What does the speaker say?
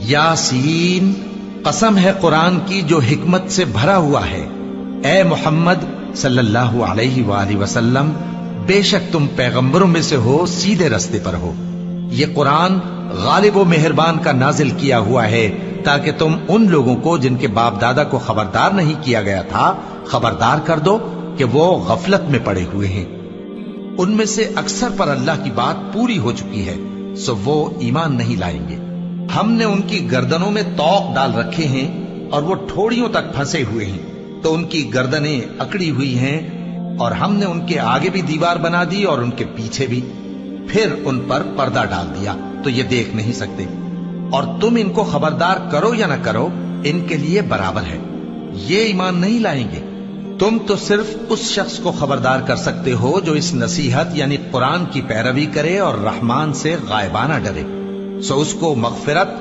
यासीन, कसम है कुरान की जो हिकमत से भरा हुआ है। ए मोहम्मद सल्लल्लाहु अलैहि वसल्लम, बेशक तुम पैगंबरों में से हो, सीधे रास्ते पर हो। ये कुरान गालिब व मेहरबान का नाजिल किया हुआ है ताकि तुम उन लोगों को जिनके बाप दादा को खबरदार नहीं किया गया था खबरदार कर दो कि वो गफलत में पड़े हुए हैं। उनमें से अक्सर पर अल्लाह की बात पूरी हो चुकी है, सो वो ईमान नहीं लाएंगे। हमने उनकी गर्दनों में तौक डाल रखे हैं और वो ठोड़ियों तक फंसे हुए हैं, तो उनकी गर्दनें अकड़ी हुई हैं, और हमने उनके आगे भी दीवार बना दी और उनके पीछे भी, फिर उन पर पर्दा डाल दिया तो ये देख नहीं सकते। और तुम इनको खबरदार करो या ना करो, इनके लिए बराबर है, ये ईमान नहीं लाएंगे। तुम तो सिर्फ उस शख्स को खबरदार कर सकते हो जो इस नसीहत यानी कुरान की पैरवी करे और रहमान से गायबाना डरे, सो उसको मगफिरत